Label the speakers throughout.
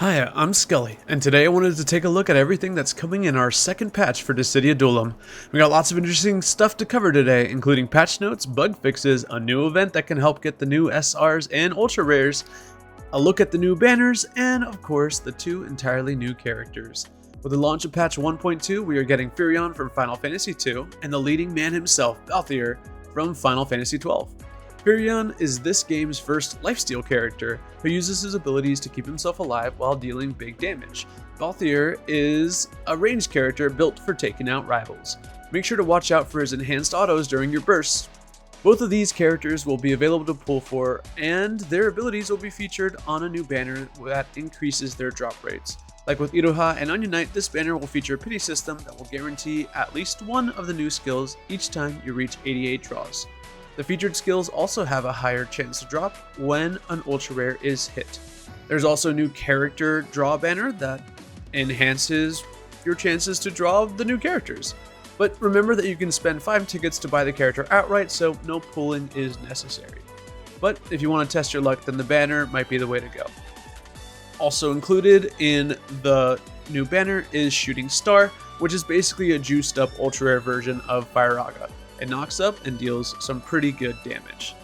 Speaker 1: Hi, I'm Scully, and today I wanted to take a look at everything that's coming in our second patch for Dissidia Duellum. We got lots of interesting stuff to cover today, including patch notes, bug fixes, a new event that can help get the new SRs and ultra rares, a look at the new banners, and of course the two entirely new characters. With the launch of patch 1.2, we are getting Firion from Final Fantasy II, and the leading man himself, Balthier, from Final Fantasy XII. Firion is this game's first lifesteal character, who uses his abilities to keep himself alive while dealing big damage. Balthier is a ranged character built for taking out rivals. Make sure to watch out for his enhanced autos during your bursts. Both of these characters will be available to pull for, and their abilities will be featured on a new banner that increases their drop rates. Like with Iroha and Onion Knight, this banner will feature a pity system that will guarantee at least one of the new skills each time you reach 88 draws. The featured skills also have a higher chance to drop when an ultra rare is hit. There's also a new character draw banner that enhances your chances to draw the new characters. But remember that you can spend 5 tickets to buy the character outright, so no pulling is necessary. But if you want to test your luck, then the banner might be the way to go. Also included in the new banner is Shooting Star, which is basically a juiced up ultra rare version of Firaga. It knocks up and deals some pretty good damage.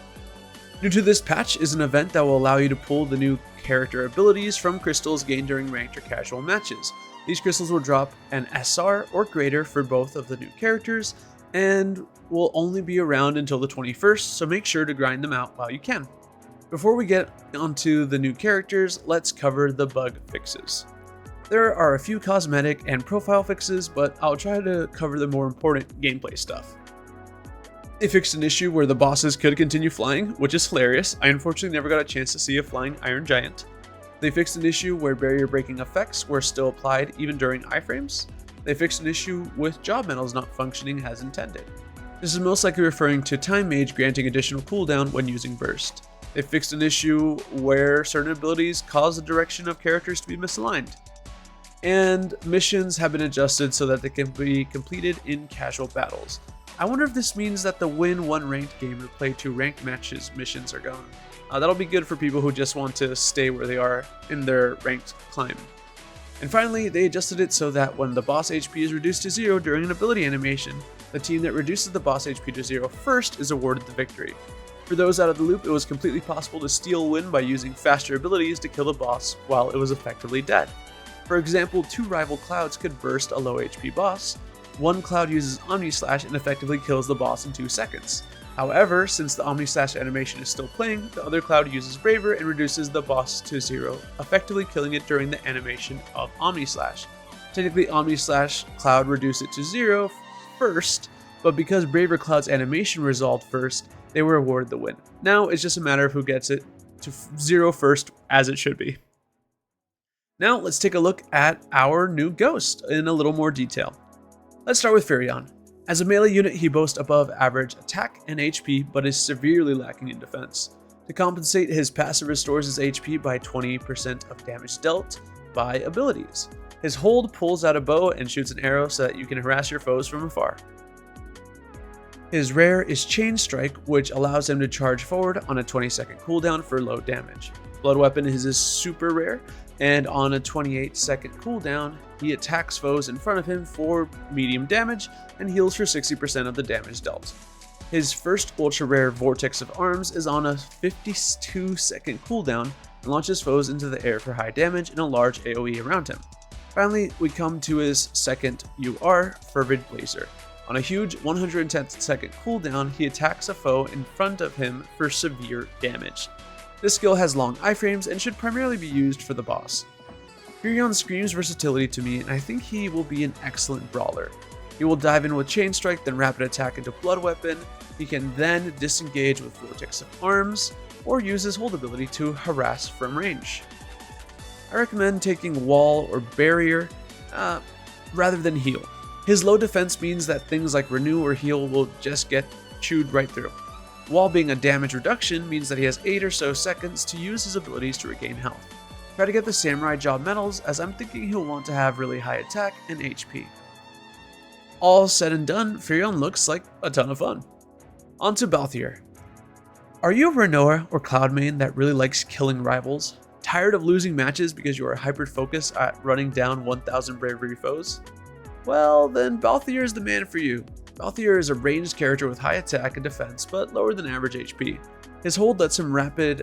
Speaker 1: New to this patch is an event that will allow you to pull the new character abilities from crystals gained during ranked or casual matches. These crystals will drop an SR or greater for both of the new characters and will only be around until the 21st, so make sure to grind them out while you can. Before we get onto the new characters, let's cover the bug fixes. There are a few cosmetic and profile fixes, but I'll try to cover the more important gameplay stuff. They fixed an issue where the bosses could continue flying, which is hilarious. I unfortunately never got a chance to see a flying iron giant. They fixed an issue where barrier breaking effects were still applied even during iframes. They fixed an issue with job medals not functioning as intended. This is most likely referring to Time Mage granting additional cooldown when using Burst. They fixed an issue where certain abilities cause the direction of characters to be misaligned. And missions have been adjusted so that they can be completed in casual battles. I wonder if this means that the win one ranked game or play 2 ranked matches missions are gone. That'll be good for people who just want to stay where they are in their ranked climb. And finally, they adjusted it so that when the boss HP is reduced to 0 during an ability animation, the team that reduces the boss HP to 0 first is awarded the victory. For those out of the loop, it was completely possible to steal a win by using faster abilities to kill the boss while it was effectively dead. For example, 2 rival clouds could burst a low HP boss. One cloud uses Omni Slash and effectively kills the boss in 2 seconds. However, since the Omni Slash animation is still playing, the other cloud uses Bravery and reduces the boss to 0, effectively killing it during the animation of Omni Slash. Technically, Omni Slash cloud reduced it to 0 first, but because Braver cloud's animation resolved first, they were awarded the win. Now it's just a matter of who gets it to 0 first, as it should be. Now let's take a look at our new ghost in a little more detail. Let's start with Firion. As a melee unit, he boasts above average attack and HP, but is severely lacking in defense. To compensate, his passive restores his HP by 20% of damage dealt by abilities. His hold pulls out a bow and shoots an arrow so that you can harass your foes from afar. His rare is Chain Strike, which allows him to charge forward on a 20-second cooldown for low damage. Blood Weapon is his super rare, and on a 28-second cooldown, he attacks foes in front of him for medium damage and heals for 60% of the damage dealt. His first ultra rare Vortex of Arms is on a 52-second cooldown and launches foes into the air for high damage and a large AoE around him. Finally, we come to his second UR, Fervid Blazer. On a huge 110-second cooldown, he attacks a foe in front of him for severe damage. This skill has long iframes and should primarily be used for the boss. Furion screams versatility to me, and I think he will be an excellent brawler. He will dive in with Chain Strike, then rapid attack into Blood Weapon. He can then disengage with Vortex of Arms, or use his hold ability to harass from range. I recommend taking Wall or Barrier rather than Heal. His low defense means that things like Renew or Heal will just get chewed right through. Wall being a damage reduction means that he has 8 or so seconds to use his abilities to regain health. Try to get the Samurai Job medals, as I'm thinking he'll want to have really high attack and HP. All said and done, Firion looks like a ton of fun. On to Balthier. Are you a Renoa or Cloud main that really likes killing rivals? Tired of losing matches because you are hyper-focused at running down 1000 bravery foes? Well, then Balthier is the man for you. Balthier is a ranged character with high attack and defense, but lower than average HP. His hold lets him rapidly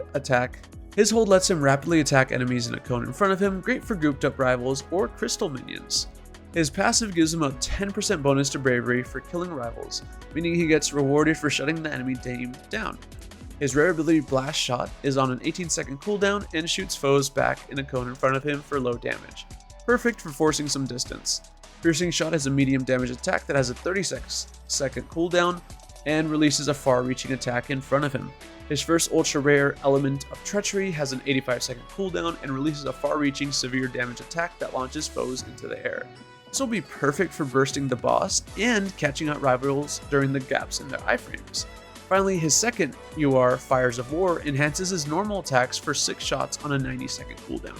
Speaker 1: attack enemies in a cone in front of him, great for grouped up rivals or crystal minions. His passive gives him a 10% bonus to bravery for killing rivals, meaning he gets rewarded for shutting the enemy team down. His rare ability Blast Shot is on an 18-second cooldown and shoots foes back in a cone in front of him for low damage, perfect for forcing some distance. Piercing Shot is a medium damage attack that has a 36-second cooldown and releases a far-reaching attack in front of him. His first ultra-rare Element of Treachery has an 85-second cooldown and releases a far-reaching severe damage attack that launches foes into the air. This will be perfect for bursting the boss and catching out rivals during the gaps in their iframes. Finally, his second UR, Fires of War, enhances his normal attacks for 6 shots on a 90-second cooldown.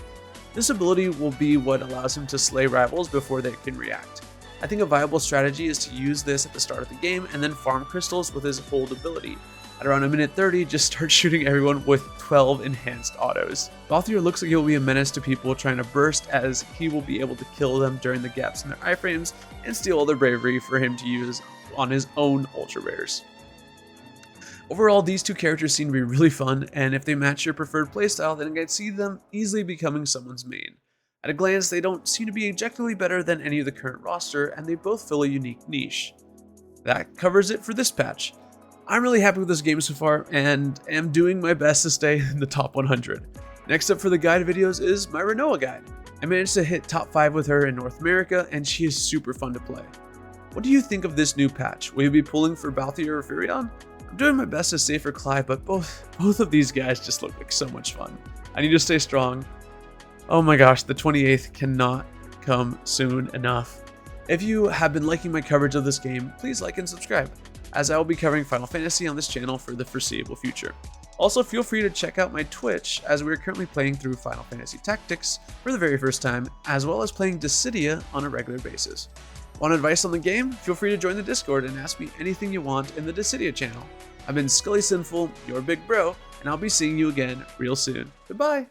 Speaker 1: This ability will be what allows him to slay rivals before they can react. I think a viable strategy is to use this at the start of the game and then farm crystals with his hold ability. At around a minute 30, just start shooting everyone with 12 enhanced autos. Balthier looks like he'll be a menace to people trying to burst, as he will be able to kill them during the gaps in their iframes and steal all their bravery for him to use on his own ultra rares. Overall, these two characters seem to be really fun, and if they match your preferred playstyle, then I can see them easily becoming someone's main. At a glance, they don't seem to be objectively better than any of the current roster, and they both fill a unique niche. That covers it for this patch. I'm really happy with this game so far, and am doing my best to stay in the top 100. Next up for the guide videos is my Rinoa guide. I managed to hit top 5 with her in North America, and she is super fun to play. What do you think of this new patch? Will you be pulling for Balthier or Firion? I'm doing my best to stay for Clive, but both of these guys just look like so much fun. I need to stay strong. Oh my gosh, the 28th cannot come soon enough. If you have been liking my coverage of this game, please like and subscribe, as I will be covering Final Fantasy on this channel for the foreseeable future. Also, feel free to check out my Twitch, as we are currently playing through Final Fantasy Tactics for the very first time, as well as playing Dissidia on a regular basis. Want advice on the game? Feel free to join the Discord and ask me anything you want in the Dissidia channel. I've been Skully Sinful, your big bro, and I'll be seeing you again real soon. Goodbye!